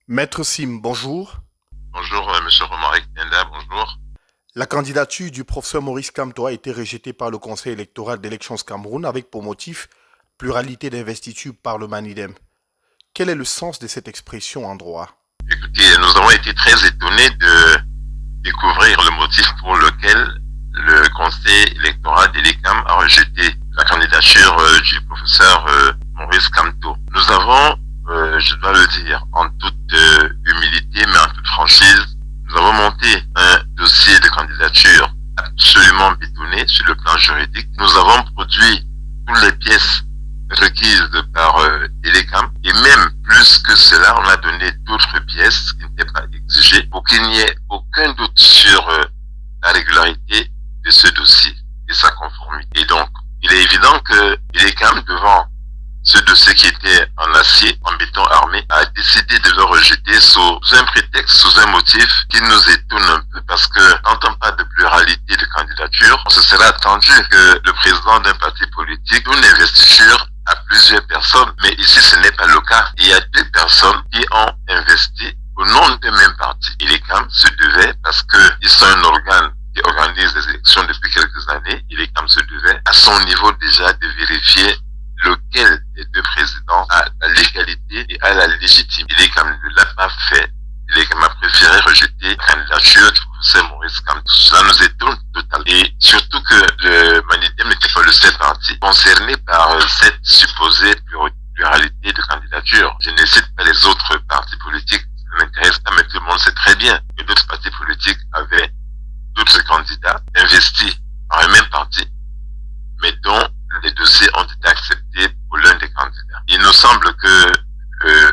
Maître Sim, bonjour. Bonjour, Monsieur Romaric Tenda, bonjour. La candidature du professeur Maurice Kamto a été rejetée par le Conseil électoral d'élections Cameroun avec pour motif pluralité d'investiture par le Manidem. Quel est le sens de cette expression en droit? Écoutez, nous avons été très étonnés de découvrir le motif pour lequel le Conseil électoral de l'ECAM a rejeté la candidature du professeur Maurice Kamto. Nous avons, je dois le dire, en toute humilité, mais en toute franchise, nous avons monté un dossier de candidature absolument bétonné sur le plan juridique. Nous avons produit toutes les pièces requises par l'ECAM et même plus que cela, on a donné d'autres pièces qui n'étaient pas exigées pour qu'il n'y ait aucun doute sur la régularité de ce dossier et sa conformité. Et donc, il est évident que l'ECAM, devant ce dossier qui était en acier, en béton armé, a décidé de le rejeter sous un prétexte, sous un motif qui nous étonne un peu parce que, en tant pas de pluralité de candidatures, on se serait attendu que le président d'un parti politique donne une investiture à plusieurs personnes, mais ici ce n'est pas le cas. Il y a deux personnes qui ont investi au nom d'un même parti. Et les CAM se devaient, parce qu'ils sont un organe qui organise les élections depuis quelques années, et les CAM se devaient, à son niveau déjà, de vérifier lequel des deux présidents a la légalité et a la légitimité. Il est comme ne l'a pas fait. Il est comme a préféré rejeter la candidature du professeur Maurice Kamto. Cela nous étonne totalement. Et surtout que le Manidem n'était pas le seul parti concerné par cette supposée pluralité de candidatures. Je ne cite pas les autres partis politiques. Ça ne m'intéresse pas, mais tout le monde sait très bien que d'autres partis politiques avaient d'autres candidats investis par un même parti, mais dont les dossiers ont été acceptés pour l'un des candidats. Il nous semble que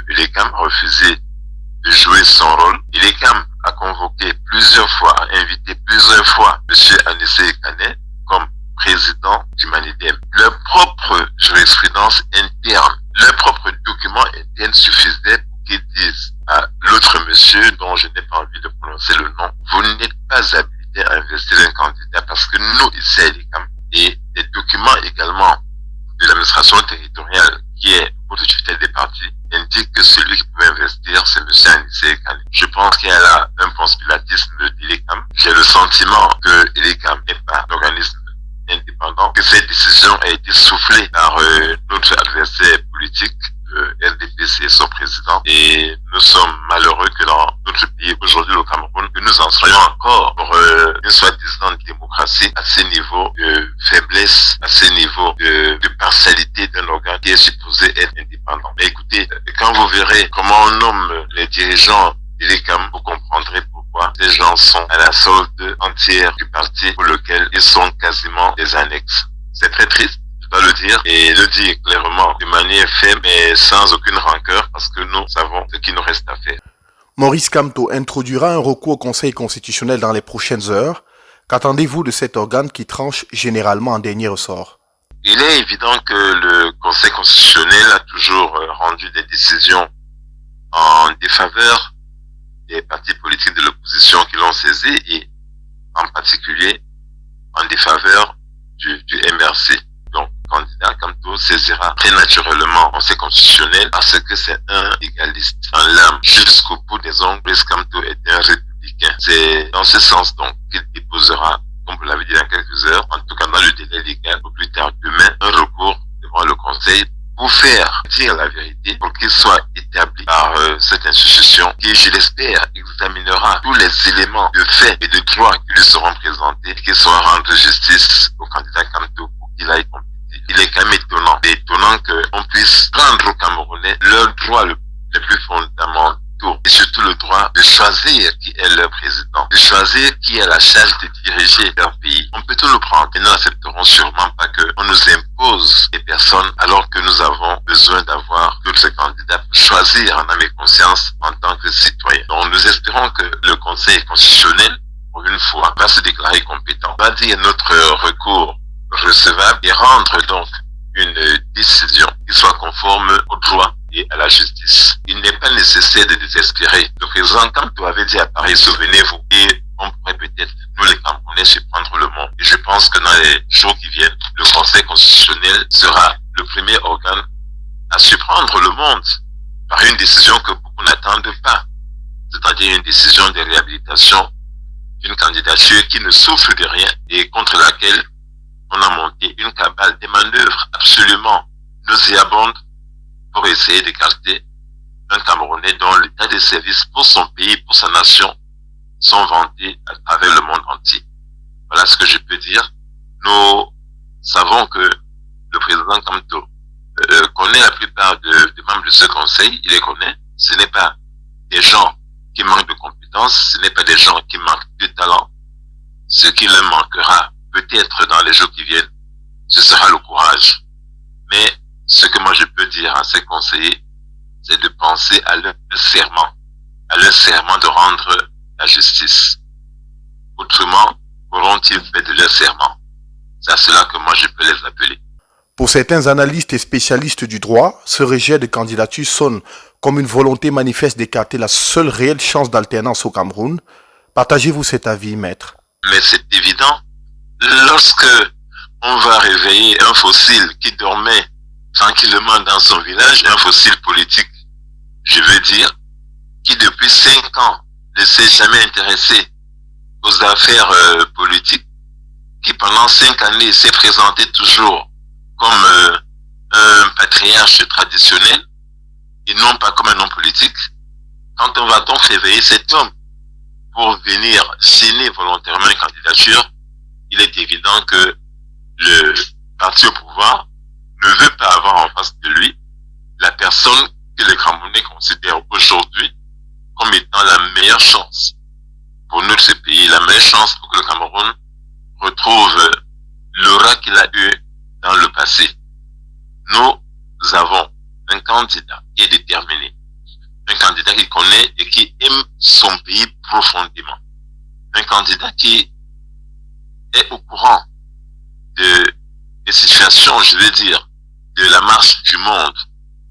l'ECAM a refusé de jouer son rôle. L'ECAM a convoqué plusieurs fois, a invité plusieurs fois M. Anissé Kané comme président du Manidem. Leur propre jurisprudence interne, leur propre document interne suffisait pour qu'ils disent à l'autre monsieur, dont je n'ai pas envie de prononcer le nom, vous n'êtes pas habilité à investir un candidat parce que nous, ici à l'ECAM, et des documents également de l'administration territoriale qui est pour le tutelle des partis indiquent que celui qui peut investir, c'est M. Anissé Kané. Je pense qu'il y a là un conspiratisme de l'ECAM. J'ai le sentiment que l'ECAM n'est pas un organisme indépendant, que cette décision a été soufflée par notre adversaire politique, le RDPC et son président. Et nous sommes malheureux que dans notre pays, aujourd'hui le Cameroun, que nous en soyons encore pour une soi-disant démocratie à ce niveau de faiblesse, à ce niveau de partialité d'un organe qui est supposé être indépendant. Mais écoutez, quand vous verrez comment on nomme les dirigeants de l'ECAM, vous comprendrez pourquoi ces gens sont à la solde entière du parti pour lequel ils sont quasiment des annexes. C'est très triste, je dois le dire, et le dire clairement, de manière ferme et sans aucune rancœur, parce que nous savons ce qu'il nous reste à faire. Maurice Kamto introduira un recours au Conseil constitutionnel dans les prochaines heures. Qu'attendez-vous de cet organe qui tranche généralement en dernier ressort? Il est évident que le Conseil constitutionnel a toujours rendu des décisions en défaveur des partis politiques de l'opposition qui l'ont saisi et en particulier en défaveur du MRC. Donc, le candidat Kamto saisira très naturellement le Conseil constitutionnel parce que c'est un égaliste en l'âme jusqu'au bout des ongles. Maurice Kamto est un républicain. C'est dans ce sens donc qu'il déposera, comme vous l'avez dit dans quelques heures, en tout cas dans le délai légal, au plus tard demain, un recours devant le Conseil pour faire dire la vérité, pour qu'il soit établi par cette institution qui, je l'espère, examinera tous les éléments de fait et de droit qui lui seront présentés et qui saura rendre justice au candidat Kamto pour qu'il aille compétir. Il est quand même étonnant. C'est étonnant qu'on puisse prendre aux Camerounais leurs droits les plus fondamentaux et surtout le droit de choisir qui est leur président, de choisir qui a la charge de diriger leur pays. On peut tout nous prendre et nous n'accepterons sûrement pas qu'on nous impose des personnes alors que nous avons besoin d'avoir d'autres candidats pour choisir en âme et conscience en tant que citoyens. Donc nous espérons que le Conseil constitutionnel, pour une fois, va se déclarer compétent, va dire notre recours recevable et rendre donc une décision qui soit conforme au droit et à la justice. Il n'est pas nécessaire de désespérer. Le président Kamto avait dit à Paris, souvenez-vous, et on pourrait peut-être, nous les Camerounais, surprendre le monde. Et je pense que dans les jours qui viennent, le Conseil constitutionnel sera le premier organe à surprendre le monde par une décision que beaucoup qu'on n'attende pas, c'est-à-dire une décision de réhabilitation d'une candidature qui ne souffre de rien et contre laquelle on a monté une cabale, des manœuvres absolument nauséabondes pour essayer d'écarter un Camerounais dont l'état de service pour son pays, pour sa nation, sont vantés à travers le monde entier. Voilà ce que je peux dire. Nous savons que le président Kamto connaît la plupart des membres de ce conseil, il les connaît. Ce n'est pas des gens qui manquent de compétences, ce n'est pas des gens qui manquent de talent. Ce qui leur manquera peut-être dans les jours qui viennent, ce sera le courage. Mais ce que moi je peux dire à ces conseillers, c'est de penser à leur serment de rendre la justice. Autrement, auront-ils fait de leur serment? C'est à cela que moi je peux les appeler. Pour certains analystes et spécialistes du droit, ce rejet de candidature sonne comme une volonté manifeste d'écarter la seule réelle chance d'alternance au Cameroun. Partagez-vous cet avis, maître? Mais c'est évident. Lorsque on va réveiller un fossile qui dormait tranquillement dans son village, un fossile politique, je veux dire, qui depuis 5 ans ne s'est jamais intéressé aux affaires politiques, qui pendant 5 années s'est présenté toujours comme un patriarche traditionnel et non pas comme un homme politique. Quand on va donc réveiller cet homme pour venir signer volontairement une candidature, il est évident que le parti au pouvoir ne veut pas avoir en face de lui la personne que les Camerounais considèrent aujourd'hui comme étant la meilleure chance pour notre pays, la meilleure chance pour que le Cameroun retrouve l'aura qu'il a eu dans le passé. Nous avons un candidat qui est déterminé, un candidat qui connaît et qui aime son pays profondément, un candidat qui est au courant des situations, je veux dire, de la marche du monde,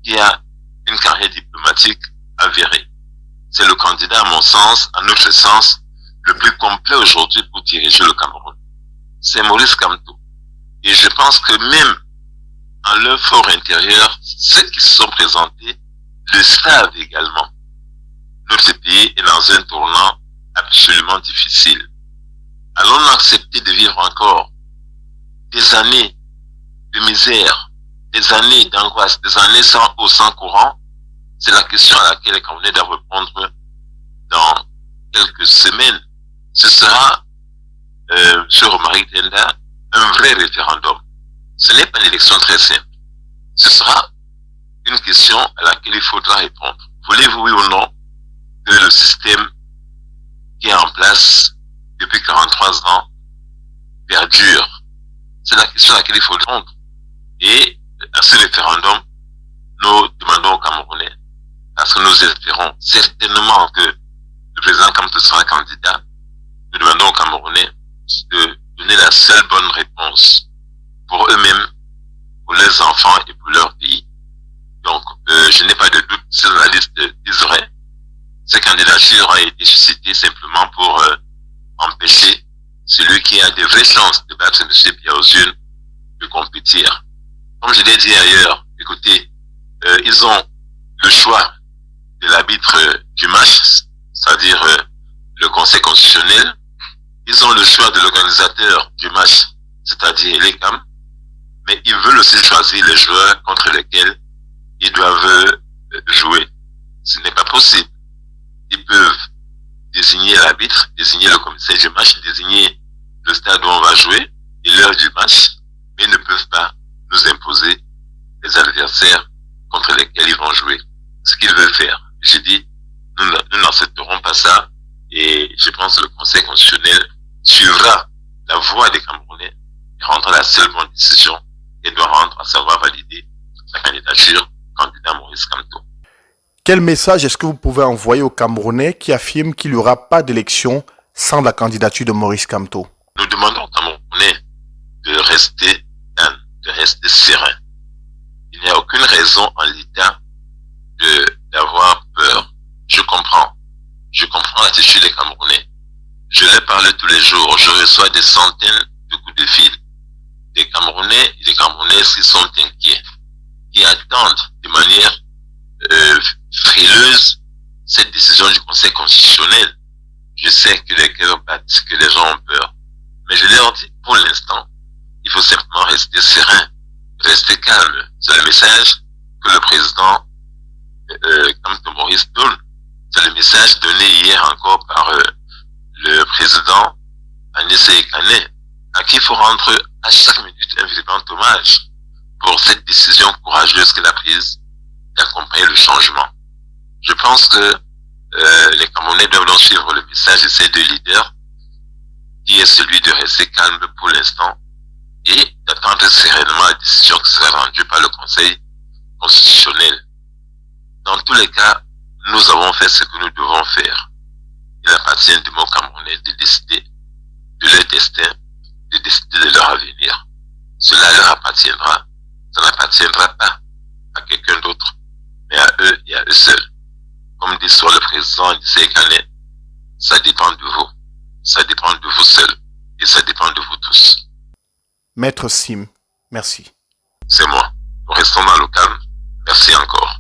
qui a une carrière diplomatique avérée. C'est le candidat, à mon sens, à notre sens, le plus complet aujourd'hui pour diriger le Cameroun. C'est Maurice Kamto. Et je pense que même en leur fort intérieur, ceux qui se sont présentés le savent également. Notre pays est dans un tournant absolument difficile. Allons-nous accepter de vivre encore des années de misère, des années d'angoisse, des années sans eau, sans courant? C'est la question à laquelle les Camerounais doivent répondre dans quelques semaines. Ce sera, sur Romaric Tenda, un vrai référendum. Ce n'est pas une élection très simple. Ce sera une question à laquelle il faudra répondre. Voulez-vous, oui ou non, que le système qui est en place depuis 43 ans perdure? C'est la question à laquelle il faut répondre. Et à ce référendum, nous demandons aux Camerounais, parce que nous espérons certainement que le président Kamto sera candidat, nous demandons aux Camerounais de donner la seule bonne réponse pour eux-mêmes, pour leurs enfants et pour leur pays. Donc, je n'ai pas de doute, ces analystes disent vrai. Ces candidatures ont été suscitées simplement pour empêcher celui qui a de vraies chances de battre M. Biaouzune de compétir. Comme je l'ai dit ailleurs, écoutez, ils ont le choix de l'arbitre du match, c'est-à-dire le Conseil constitutionnel. Ils ont le choix de l'organisateur du match, c'est-à-dire l'ECAM, mais ils veulent aussi choisir les joueurs contre lesquels ils doivent jouer. Ce n'est pas possible. Ils peuvent désigner l'arbitre, désigner le commissaire du match, désigner le stade où on va jouer et l'heure du match, mais ils ne peuvent pas nous imposer les adversaires contre lesquels ils vont jouer. Ce qu'ils veulent faire. J'ai dit, nous n'accepterons pas ça et je pense que le Conseil constitutionnel suivra la voie des Camerounais et rendra la seule bonne décision qu'elle doit rendre, à savoir valider la candidature du candidat Maurice Kamto. Quel message est-ce que vous pouvez envoyer aux Camerounais qui affirment qu'il n'y aura pas d'élection sans la candidature de Maurice Kamto? Nous demandons aux Camerounais de rester calmes, de rester sereins. Il n'y a aucune raison en l'état d'avoir peur. Je comprends l'attitude des Camerounais. Je leur parle tous les jours. Je reçois des centaines de coups de fil. Des Camerounais et des Camerounaises qui sont inquiets, qui attendent de manière frileuse calme. C'est le message que le président Kamto Maurice donne. C'est le message donné hier encore par le président Agnès Ekane, à qui il faut rendre à chaque minute un vibrant hommage pour cette décision courageuse qu'elle a prise d'accompagner le changement. Je pense que les Camerounais doivent donc suivre le message de ces deux leaders, qui est celui de rester calme pour l'instant et d'attendre sereinement la décision qui sera rendue par le Conseil constitutionnel. Dans tous les cas, nous avons fait ce que nous devons faire. Il appartient aux Camerounais de décider de leur destin, de décider de leur avenir. Cela leur appartiendra. Ça n'appartiendra pas à quelqu'un d'autre, mais à eux et à eux seuls. Comme dit soit le président Sekane, ça dépend de vous. Ça dépend de vous seuls. Et ça dépend de vous tous. Maître Sim, merci. C'est moi. Nous restons dans le calme. Merci encore.